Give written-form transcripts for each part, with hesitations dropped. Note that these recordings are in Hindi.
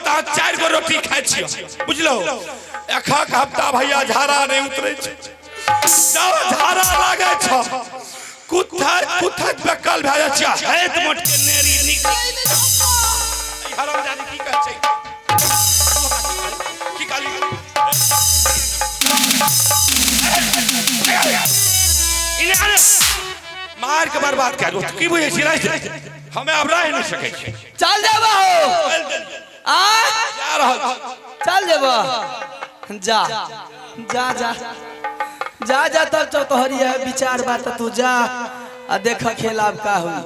ता 4 गो रोटी खाइ छियो बुझलो एक हफ्ता भैया झाड़ा नहीं उतरे झाड़ा लागे छ कुत्ता बेकल भए जाइ छै हेत मोट के नेरी निकल हराम जानी की कहै छै की काली इन्हें मार के बर्बाद कर दो की बुझे छी नहीं हमें अब रह नहीं सके चल जेबो आ जा रहल चल जेबो जा जा जा जा जा तब चौतहरी है विचार बात तू जा आ देख खेल अब का हुई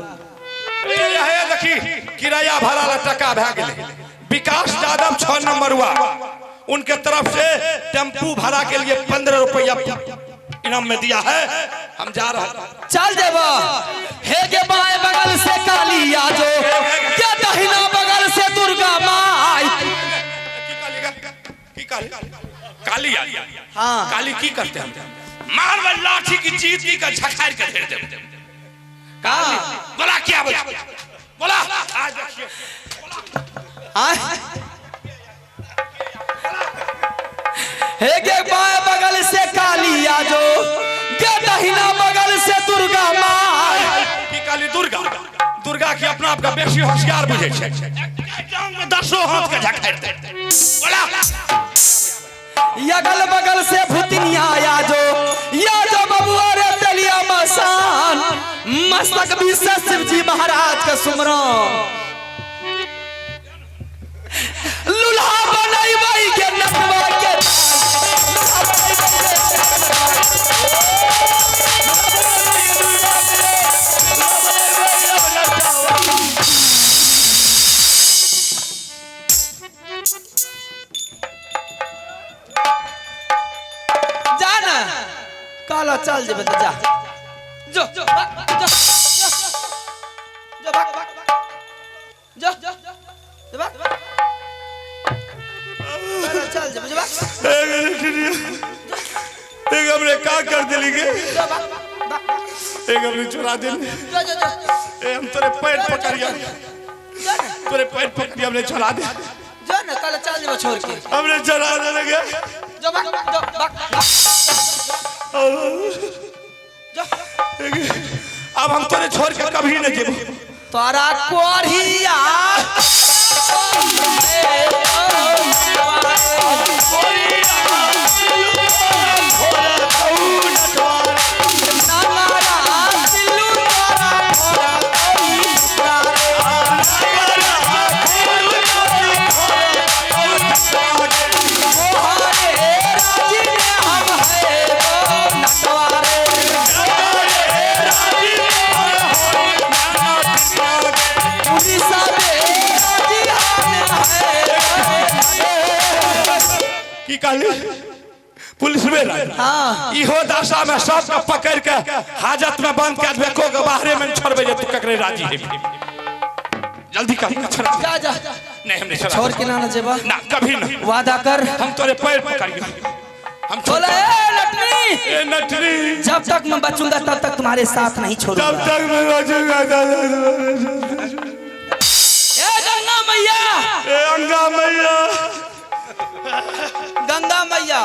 हे देखी किराया भाड़ा ला टका भए गेले विकास यादव 6 नंबर हुआ उनके तरफ से टेम्पू भाड़ा के लिए 15 रुपया इनाम में दिया है हम जा रहे हैं चल जेबो हे के बाएं बगल से काली आ जो के दहिना बगल से दुर्गा माई की काली हां काली की करते हैं मार में लाठी की चीज की का झखाड़ के घेर दे का बोला क्या बोला आज देखिए हे के बाएं बगल से काली आ जो के दहिना बगल से दुर्गा माई की काली दुर्गा की अपना आपका बेसी होशियार बुझे छे जांग में 10 हाथ के झखाड़ दे बोला अगल बगल से भूतनिया आ जो बबुआ रे तलिया मसान मस्तक विश्व शिव जी महाराज का सुमरन लुल्हा बनई वही के नटवा के जाना काला चल जेबे तो जा जो जो चल जेबे एक हमने का कर दिली के एक हमने चुरा दिल ए हम तेरे पैर पकड़िया तेरे पैर पकड़िया हमने चुरा दे जो ना काला चल जेबे छोड़ के हमने चुरा दे लगे जो अब हम तेरे छोड़ के कभी नहीं जेबो तोरा कोढ़िया पुलिस में हां इहो दशा में सब के पकड़ के हाजत में बंद कर देबे को के बाहरे में छोड़बे जे तू ककरे राजी है जल्दी कर छोड़ जा जा नहीं हमने छोड़ के ना जेबा ना कभी नहीं वादा कर हम तोरे पैर पकड़िए हम बोले ए नटरी जब तक मैं बचूंगा तब तक तुम्हारे साथ नहीं छोड़ूंगा जब तक मैं बचूंगा ए गंगा मैया ए अंगा मैया गंगा मैया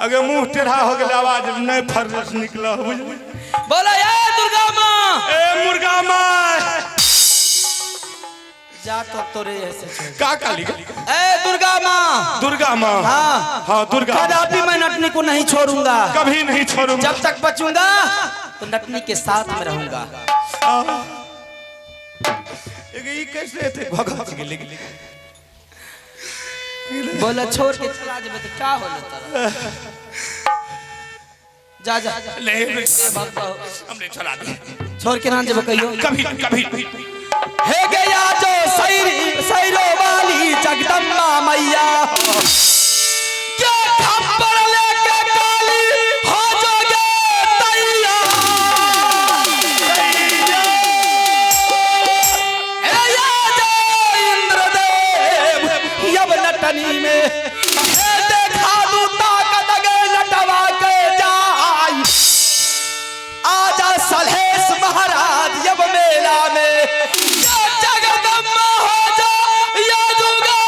अगर मुंह टेढ़ा हो गया आवाज नहीं फरस निकला बोला ए दुर्गा मां ए मुर्गा मां जा तो तोरे ऐसे का काली ए दुर्गा मां हां हां दुर्गा कदापि मैं नटनी को नहीं छोड़ूंगा कभी नहीं छोड़ूंगा जब तक बचूंगा तो नटनी के साथ में रहूंगा ये कैसे थे भगत के लिए बोला छोड़ के चला जेबे तो का होले तोरा जा जा नहीं हमने चला दिया छोड़ के ना जेबे कहियो कभी हे गया जो सैरो वाली जगदम्बा मैया क्या थप्पड़ लेके काली हो जोगे नटनी में देखा दू ताकत गए लटवा के जाई आजा सलहेश महाराज जब मेला में जगदम्बा हो जा या जुगा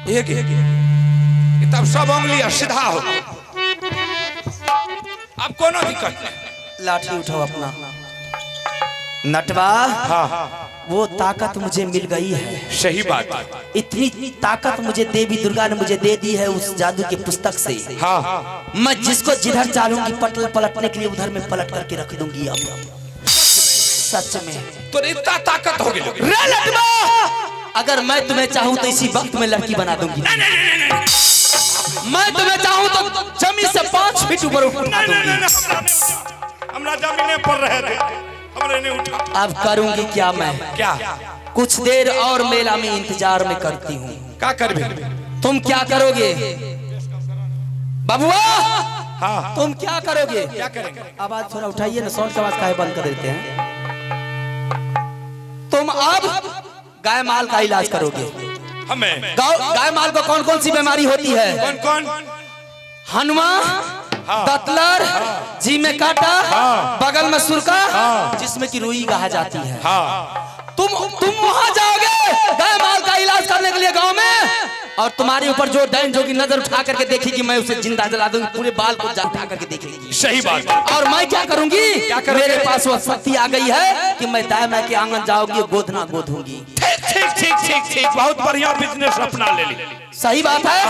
एक तब सब उंगली सीधा हो। अब कोनो दिक्कत नहीं। लाठी उठाओ अपना। नटवा, हाँ वो ताकत मुझे मिल गई है। सही बात। इतनी ताकत मुझे देवी दुर्गा ने मुझे दे दी है उस जादू के पुस्तक से। हाँ मैं जिसको जिधर चाहूंगी पलटने के लिए उधर में पलट करके रख दूंगी। अब सच में तो इतना ताकत हो गई। रे नटवा, अगर मैं तुम्हें चाहूं तो इसी वक्त में लड़की बना दूंगी। मैं तुम्हें चाहूं तो जमीन से 5 फीट ऊपर उठा दूंगी। हमरा जमीने पर रहे थे, हमरे नहीं उठा। अब करूंगी क्या मैं? क्या? कुछ देर और मेला में इंतजार में करती हूँ। क्या करबे? तुम क्या करोगे बाबुआ? हाँ तुम क्या करोगे? क्या करेंगे? आवाज थोड़ा उठाइए ना, साउंड की आवाज काहे बंद कर देते हैं? तुम अब गाय माल का इलाज करोगे। हमें गाय माल को कौन कौन सी बीमारी होती है? कौन कौन? हनुमा, दतलर, जी में काटा, बगल में सुरका, जिसमें की रुई कहा जाती है। तुम वहां जाओगे गाय माल का इलाज करने के लिए गांव में, और तुम्हारे ऊपर जो डायन जोगी नजर उठा करके देखेगी, मैं उसे जिंदा जला दूंगी, पूरे बाल को उठा करके देखेगी। सही बात। और मैं क्या करूंगी? मेरे पास वो शक्ति आ गई है कि मैं दाई माँ के आंगन जाऊंगी, गोदना गोदूंगी। ठीक ठीक ठीक ठीक, बहुत बढ़िया बिजनेस अपना ले ली। सही बात है।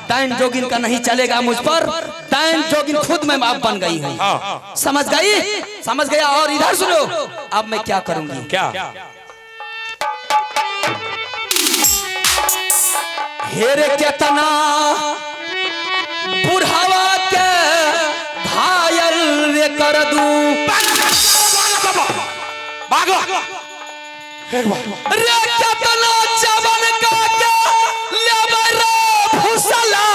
डायन जोगिन का नहीं चलेगा मुझ पर। डायन जोगिन खुद मैं बाप बन गई हूँ। समझ गई? समझ गया। और इधर सुनो, अब मैं क्या करूंगी? क्या? हेरे केतना बुढ़ावा के घायल रे कर दूं। भागो। रे केतना जवन का के लेबै रे फुसला।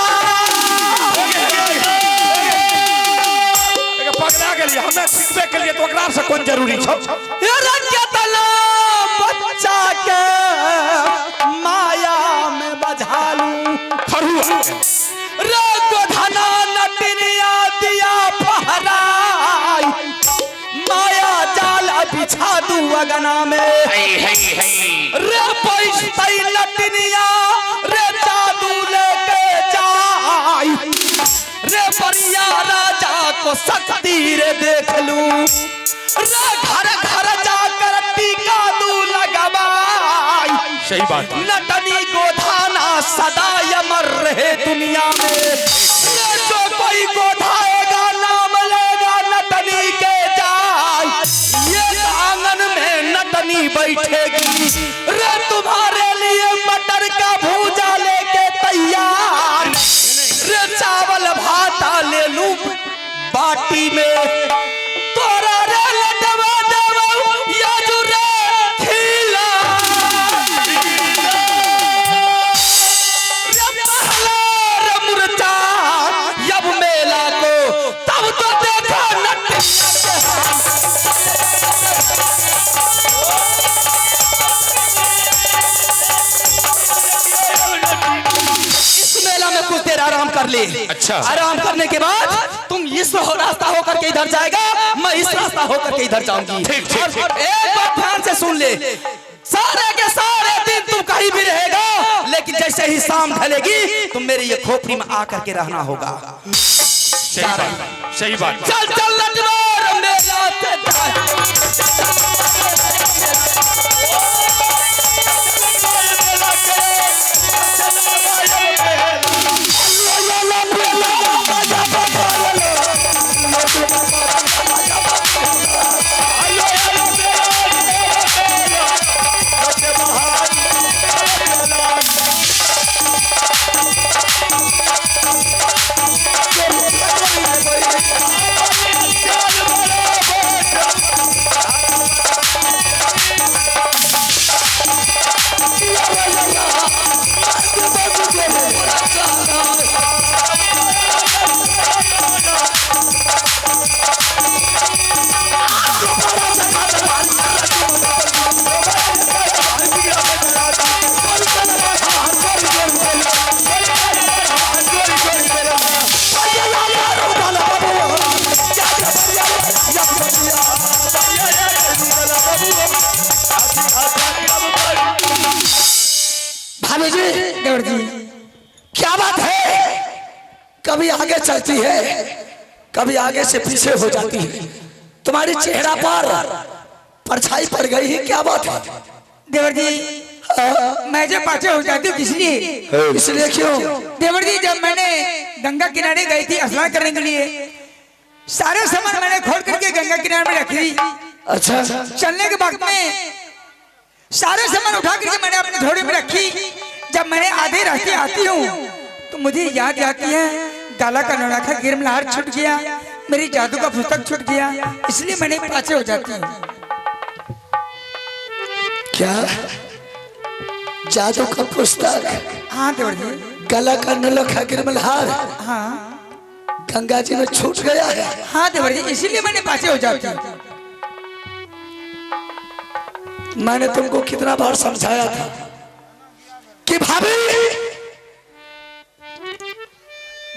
पगला गेलिए, हमें सिखबे के लिए तो ओकरा से कोन जरूरी छौ? रे केतना बच्चा के माया में बझालू। खरुआ रे गोधना नटनिया दिया फहराई, माया जाल बिछा दू अगना में। रे पैसतई नटनिया रे जादू लेके जाई, रे बरिया राजा को शक्ति रे देख लू। रे घर घर जाकर टीका दू लगवाई। सही बात। नटनी गोधाना सदा अमर रहे दुनिया में। जो कोई गोधाएगा नाम लेगा नटनी के जाय, ये आंगन में नटनी बैठेगी। रे तुम्हारे लिए मटर का भूजा लेके तैयार, रे चावल भाता ले लूं बाटी में। तोरा रे लटवा देवो या जुरे खिला। जब मेला को तब तो देखा इस मेला में कुछ देर आराम कर ले। अच्छा। आराम करने के बाद तुम इस रास्ता होकर के इधर जाएगा, मैं इस रास्ता होकर के इधर जाऊंगी। ठीक, ठीक, ठीक। एक बात ध्यान से सुन ले, सारे के सारे दिन तुम कहीं भी रहेगा, लेकिन जैसे ही शाम ढलेगी तुम मेरे ये खोपड़ी में आकर के रहना होगा। सही बात। सही बात। चल चल लटवार मेला से भाभी जी, देवर जी, क्या बात है? कभी आगे चलती है, कभी आगे से पीछे हो जाती है। तुम्हारी चेहरा पर परछाई पड़ गई है, क्या बात है? देवर जी मैं जब पाछे हो जाती हूँ इसलिए क्यों? देवर जी जब मैंने गंगा किनारे गई थी स्नान करने के लिए, सारे सामान मैंने खोल करके गंगा किनारे में रखी। अच्छा, चलने के वक्त में सारे सामान उठा करके मैंने अपने झोले में रखी। जब मैंने आधे रास्ते आती हूँ तो मुझे याद आती है गाला का नौलाखा गिरमलहार छूट गया, मेरी जादू का पुस्तक छूट गया, इसलिए मैंने पाछे हो जाती हूँ। क्या जादू का पुस्तक? हाँ देवर जी। गला का नौलाखा गिरमलहार हाँ गंगा जी में छूट गया है। हाँ देवर जी, इसीलिए मैंने पाछे हो जाती हूँ। मैंने तुमको कितना बार समझाया था कि भाभी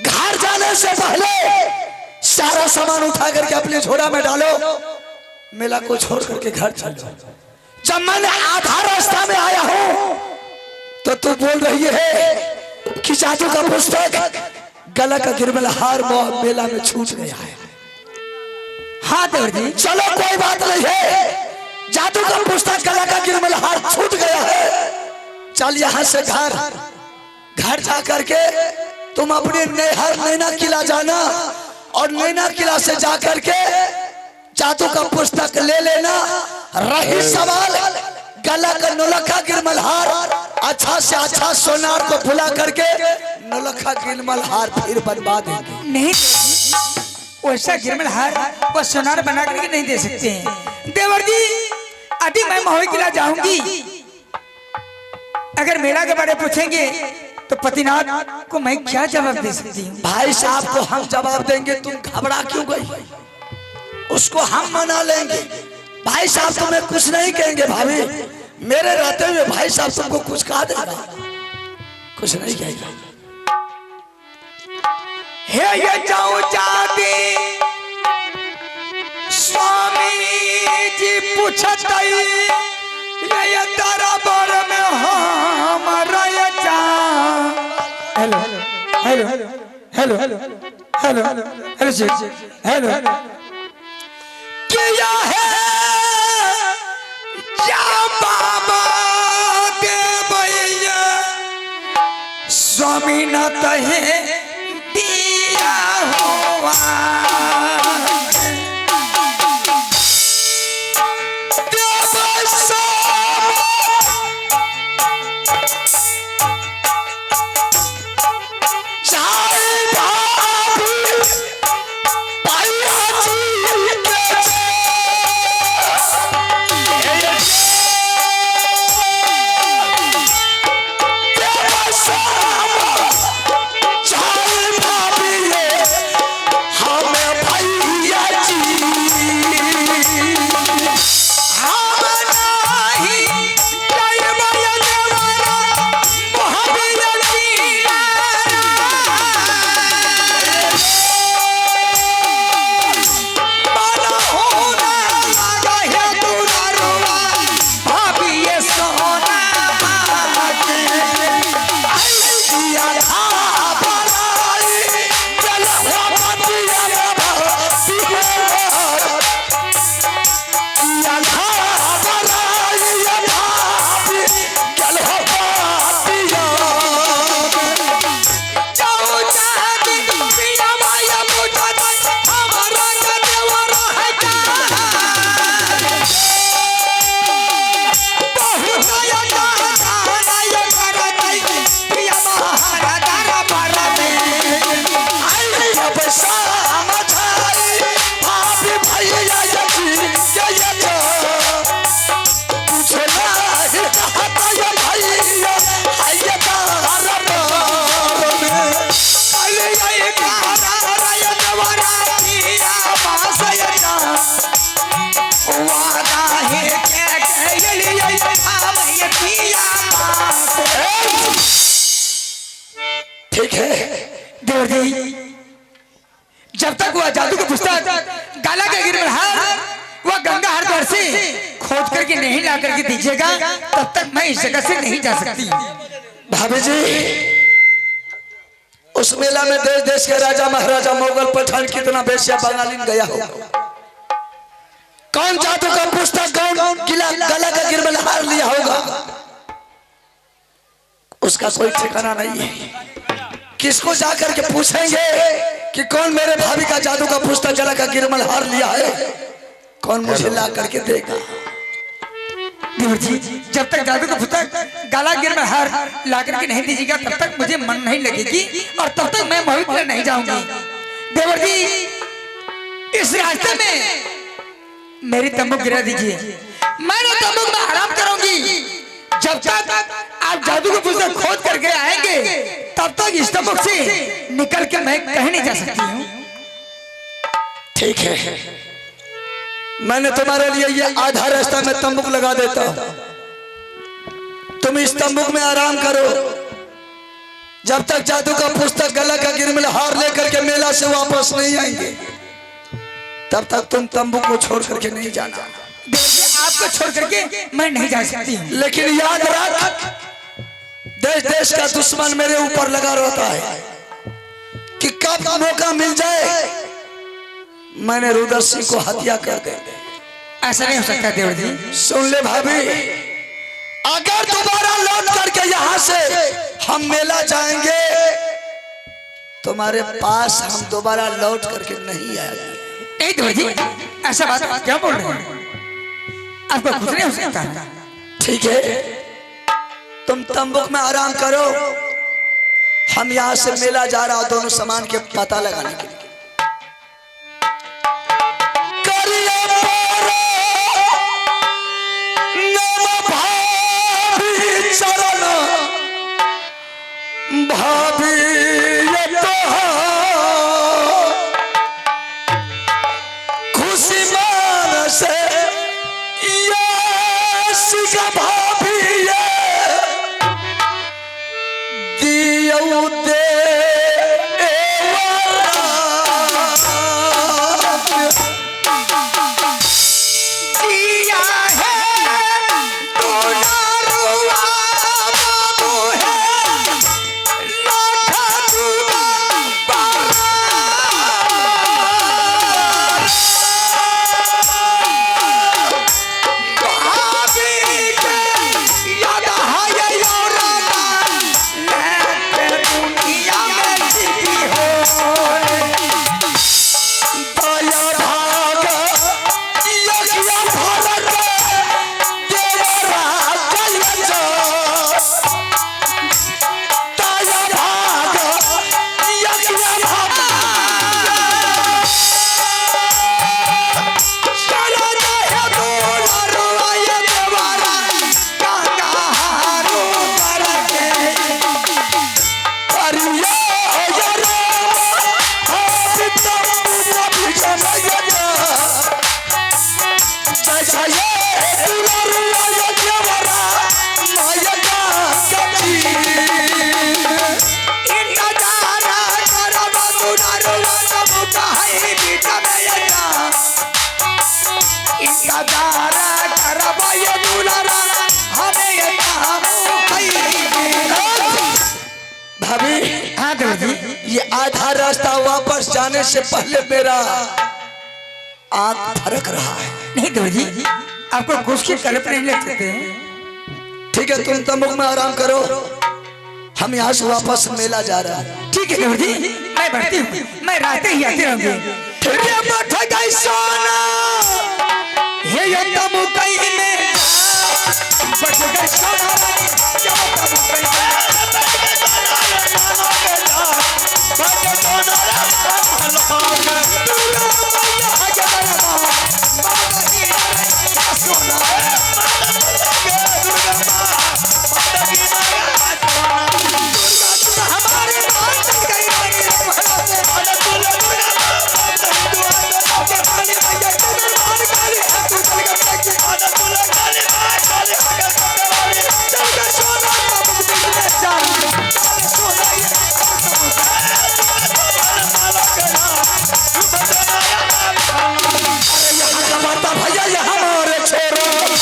घर जाने से पहले सारा सामान उठा करके अपने झोला में डालो, मेला को छोड़ करके घर चलो। जब मैंने आधा रास्ता में आया हूं तो तू बोल रही है कि जादू का पुस्तक गला का गिरमलहार मेला में छूट गया है। हाँ देवर जी। चलो कोई बात नहीं है, जादू का पुस्तक गला का गिरमलहार छूट गया है। चल यहाँ से घर जा करके तुम अपने नैना किला जाना और नैना किला से जा करके जादू का पुस्तक ले लेना। रही सवाल गला का नौलखा गिरमलहार, अच्छा से अच्छा सोनार को भुला करके नौलखा गिरमलहार फिर बनवा देंगे। नहीं, वैसा गिरमलहार वो सोनार बना करके नहीं दे सकते हैं देवर जी। अभी मैं महोई किला जाऊंगी, अगर मेला के बारे में पूछेंगे तो पतिनाथ को मैं क्या जवाब दे सकती हूँ? भाई साहब को हम जवाब देंगे, तुम घबरा क्यों गई? उसको हम मना लेंगे। भाई साहब तुम्हें कुछ नहीं कहेंगे। भाभी मेरे रहते हुए भाई साहब तुमको कुछ कहा देगा? कुछ नहीं कहेगा। हे ये जाऊं जाती स्वामी जी पूछतई ये दरबार में हमारा ये जा। Hello hello hello hello hello hello जी हेलो किया है या बाबा दे भैया स्वामी न तहे दिया हुआ ठीक है देवर जी, जब तक वह जादू का पुस्तक गाला का गिरमलहार वह गंगा हरिद्वार से खोद करके नहीं ला करके दीजिएगा, तब तक मैं इस जगह से नहीं जा सकती। भाभी जी उस मेला में देश देश के राजा महाराजा मुगल पठान कितना बेशिया बंगालीन गया होगा। कौन जादू का पुस्तक कौन गला का गिरमल हार लिया होगा, उसका कोई ठिकाना नहीं है। किसको जाकर के पूछेंगे कि कौन मेरे भाभी का जादू का पुस्तक गला का गिरमल हार लिया है, कौन मुझे ला करके देगा। देवर जी, जब तक जादू का पुस्तक गला गिरमल हार ला करके नहीं दीजिएगा तब तक मुझे मन नहीं लगेगी और तब तक मैं पवित्र नहीं जाऊंगी। देवर जी, इस रास्ते में मेरी तंबू गिरा दीजिए, मैंने तंबू में आराम करूंगी। जब तक आप जादू का पुस्तक खोद करके आएंगे तब तक इस तंबू से निकल के मैं कहीं नहीं जा सकती हूँ। ठीक है, मैंने तुम्हारे लिए ये आधा रास्ता में तंबू लगा देता हूं। तुम इस तंबू में आराम करो, जब तक जादू का पुस्तक गला का गिरमल हार लेकर के मेला से वापस नहीं आएंगे तब तक तुम तंबू को छोड़ करके नहीं जाना। आपको छोड़ करके मैं नहीं जा सकती हूँ। लेकिन याद रख, देश देश का दुश्मन मेरे ऊपर लगा रहता है कि कब मौका मिल जाए मैंने रुद्र सिंह को हत्या कर दे। ऐसा नहीं हो सकता देवर जी। सुन ले भाभी, अगर दोबारा लौट करके यहाँ से हम मेला जाएंगे तुम्हारे पास हम दोबारा लौट करके नहीं आएंगे। नहीं देवर जी, ऐसा बात आप क्या बोल रहे हैं, आपको कुछ नहीं हो सकता। ठीक है, तुम तंबू में आराम करो, हम यहाँ से मेला जा रहा दोनों सामान के पता लगाने के लिए। भाभी ये तो खुशी मान से ये सिका भाभी ये दियो दे ये आधा रास्ता वापस जाने से पहले मेरा आंख फरक रहा है। नहीं देवर जी, आपको कुछ की कल्पना नहीं लग सकते। ठीक है, तुम तंबू में आराम करो, हम यहाँ से वापस मेला जा रहा है। ठीक है देवर जी, मैं बढ़ती हूँ, मैं रात ही आती रहूंगी। सोना ये तंबू कहीं में बच गई सोना, भैया यहाँ हमारे छोरो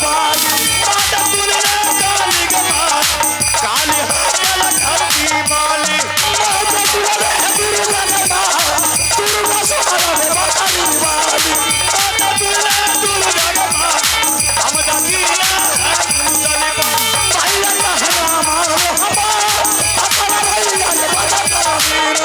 बाली माता दुर्गा काली के माँ काली हमारा घर की माली माता दुर्गा के माँ दुर्गा सहारा बाली बाली माता दुर्गा के माँ हम दीना भैया का हमारा अपना भैया ने बता वीर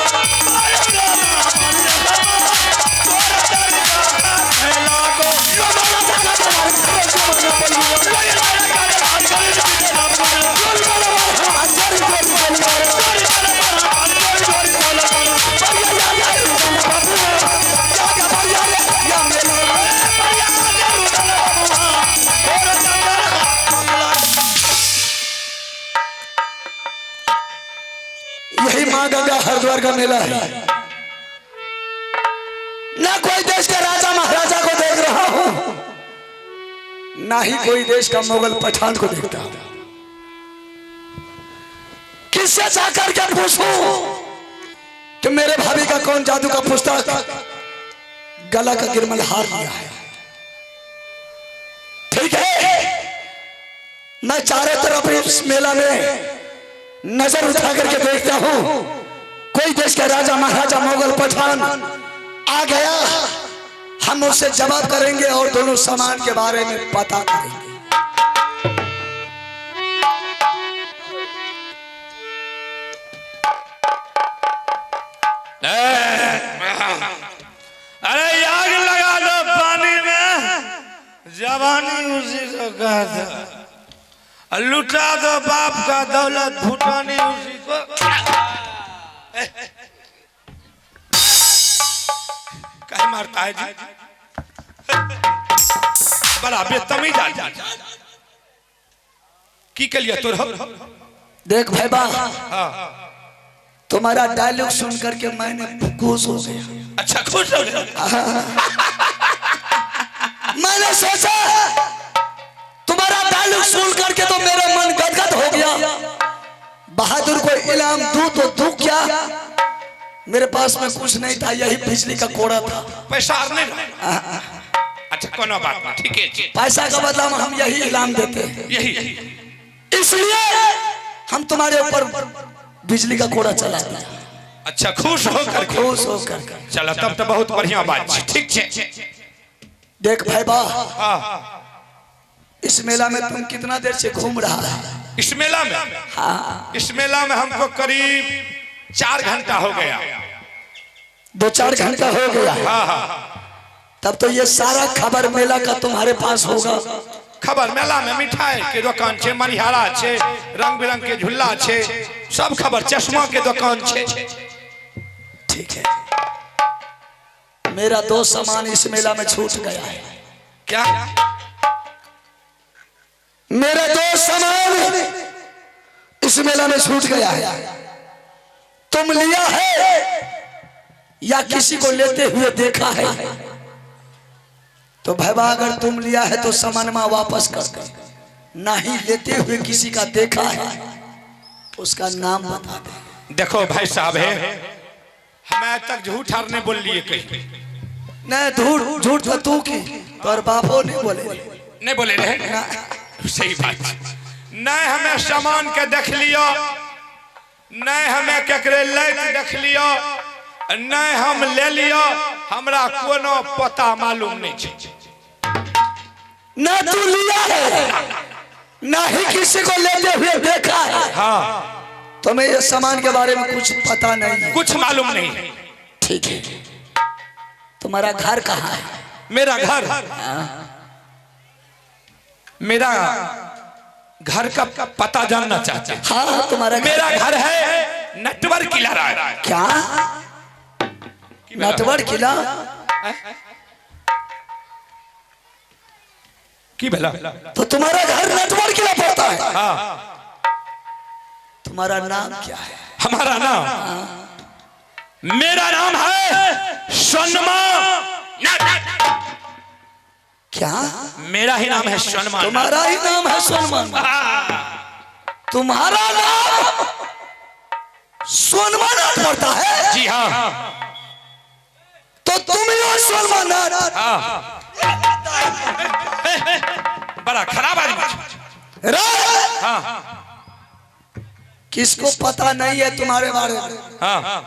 यही माँ गंगा हरिद्वार का मेला है। ना कोई देश के राजा महाराजा को देख रहा हूं, ना ही कोई देश का मुगल पठान को देखता हूं। किससे जाकर के पूछूं कि मेरे भाभी का कौन जादू का पुस्तक गला का गिरमल हार लिया है। ठीक है, मैं चारों तरफ इस मेला में नजर उठा करके देखता हूं, कोई देश का राजा महाराजा मुगल पठान आ गया, हम उससे जवाब करेंगे और दोनों सामान के बारे में पता करेंगे। अरे आग लगा दो पानी में, जवानी उसी को कहता, लुटा दो बाप का दौलत भूटानी उसी को। कहीं मारता है जी, बड़ा बेतमीज आदमी की के लिए तो देख भाई बा, तुम्हारा डायलॉग सुन करके मैंने खुश हो गया। अच्छा खुश हो गया। मैंने सोचा तुम्हारा डायलॉग सुन करके तो मेरा मन गदगद हो गया। बहादुर को इनाम दूं तो दूं क्या, मेरे पास में कुछ नहीं था, यही बिजली का कोड़ा था। पैसा नहीं। अच्छा कोनो बात नहीं, ठीक है। पैसा का बदला में हम यही इनाम देते हैं, यही इसलिए हम तुम्हारे ऊपर बिजली का कोड़ा चलाते हैं। अच्छा खुश होकर खुश होकर। चलो तब तो बहुत बढ़िया बात है, ठीक है। देख भाई बा, इस मेला में तुम कितना देर से घूम रहा है? इस मेला में? हाँ, इस मेला में हमको करीब 4 घंटा हो गया। 2-4 घंटा हो गया। तब तो ये सारा खबर मेला का तुम्हारे पास होगा। खबर मेला में मिठाई के दुकान छे, मनिहारा छे, रंग बिरंग के झूला छे, सब खबर, चश्मा के दुकान छे। ठीक है, मेरा 2 सामान इस मेला में छूट गया है। क्या? मेरा 2 सामान इस मेला में छूट गया है। तुम लिया है या किसी को लेते हुए देखा है? तो भैया अगर तुम लिया है तो सामान वापस कर दो, नहीं लेते हुए किसी का देखा है उसका नाम बता दे। देखो भाई साहब है, हमें तक झूठ हार नहीं बोल लिए कहीं। नहीं, झूठ तो तू की, पर बापो नहीं बोले। नहीं बोले रहे, सही बात। नहीं हमें सामान के देख लियो, नहीं हमें केकरे लाइट देख लियो, नहीं हम ले लियो, हमरा कोनो पता मालूम नहीं छे। ना तू लिया है ना ही किसी को लेते हुए देखा है। हाँ, तुम्हें ये सामान के बारे में कुछ पता नहीं है? कुछ मालूम नहीं। ठीक है, तुम्हारा घर कहाँ है? मेरा घर, मेरा घर का पता जानना चाहते हैं? हाँ, तुम्हारा मेरा घर है नटवर किला। क्या? नटवर किला? की भला? तो तुम्हारा घर नटवर किला पड़ता है? हाँ। तुम्हारा नाम क्या है? हमारा नाम, मेरा नाम है सोनमा। क्या? मेरा ही नाम है सोनमा। तुम्हारा ही नाम है सोनमान? तुम्हारा नाम सोनमान पड़ता है? जी हाँ। तो तुम ही हो सोनमान? बड़ा खराब आदमी। हाँ किसको पता नहीं है तुम्हारे बारे में हाँ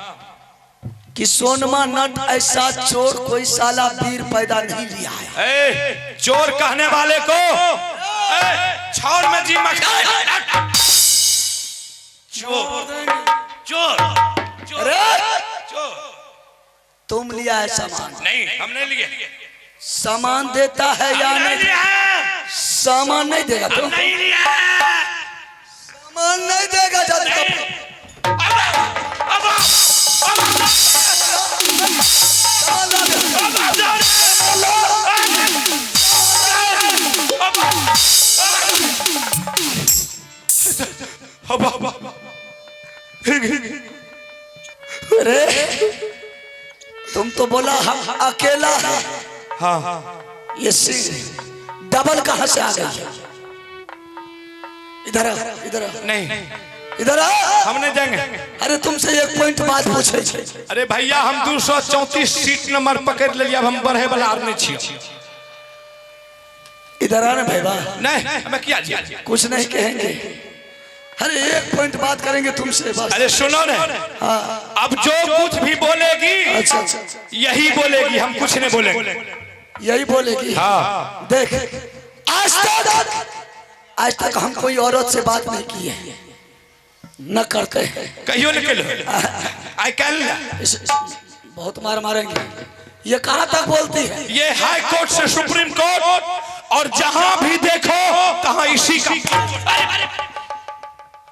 कि सोनमा नट ऐसा चोर कोई साला वीर पैदा नहीं लिया है। ए, चोर कहने वाले को छौर में जी मखा चोर चोर चोर चोर। तुम लिया है सामान? नहीं हम नहीं लिए। सामान देता है या नहीं? सामान नहीं देगा तो नहीं लिया। सामान नहीं देगा जादू का अरे तुम तो बोला हम अकेला है। हाँ ये डबल कहां से आ गई? इधर आ, इधर आ, नहीं इधर आ। हम नहीं जाएंगे। अरे तुमसे एक पॉइंट बात पूछे छे। अरे भैया हम 234 सीट नंबर पकड़ लिया। अब हम बढ़े वाला आदमी छी। इधर आना भैया। नहीं हमें क्या जी। कुछ नहीं कहेंगे। अरे एक पॉइंट बात करेंगे तुमसे बस। अरे सुनो ने। हाँ अब जो कुछ भी बोलेगी अच्छा अच्छा यही बोलेगी, हम कुछ नहीं बोलेंगे। यही बोलेगी। हाँ देख आज तक हम कोई औरत से बात नहीं की है, न करते हैं। कहियो निकलो आई कैन। बहुत मार मारेंगे। ये कहाँ तक बोलती है? ये हाई कोर्ट से सुप्रीम कोर्ट, और जहां भी देखो तहां इसी का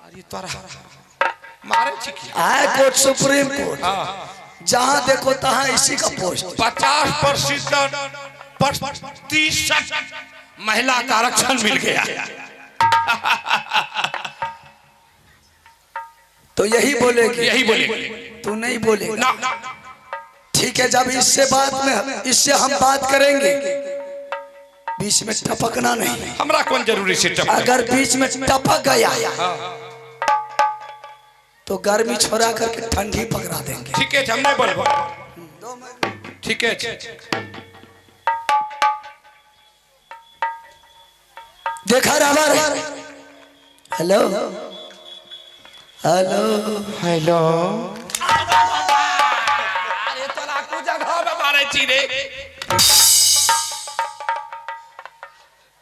अरे तोरा मारे चिकी। हाई कोर्ट सुप्रीम कोर्ट जहां देखो तहां इसी का पोस्ट। 50% महिला का आरक्षण मिल गया। तो यही बोलेगी। यही बोलेगी। तू नहीं बोलेगा ना ठीक है। जब इससे हम बात करेंगे, बीच में टपकना नहीं। हमरा कौन जरूरी से टपके। अगर बीच में टपक गया तो गर्मी छोड़ा करके ठंडी पकड़ा देंगे। ठीक है हम नहीं बोलबो। ठीक है देखा रबर। Hello hello hello. अरे तोरा को जगह में मारे छी रे।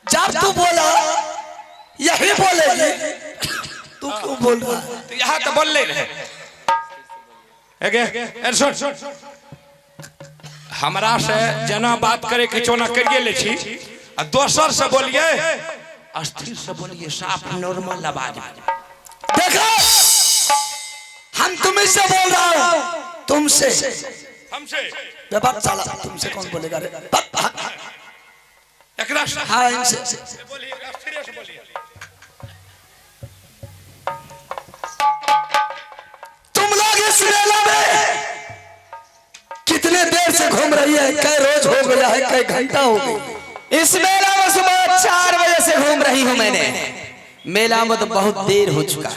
जब तू बोला यही बोलेगी। तू क्यों बोल रहा है? तो यहाँ तो बोल ले रहे। सुन हमरा से जना बात करे कि चोना करिए ले छी, आ दोसर से बोलिए अस्थिर से बोलिए, साफ नॉर्मल आवाज। देखो हम तुम्हें से बोल रहा हूँ। तुमसे हमसे बात साला तुमसे कौन बोलेगा रे? एकरा हाँ इनसे बोलिए, अस्थिर से बोलिए। तुम लोग इस मेला में कितने देर से घूम रही है? कई रोज हो गया है, कई घंटा हो गई। इस मेला में सुबह 4 बजे से घूम रही हूँ मैंने। मेला में तो बहुत देर हो चुका है।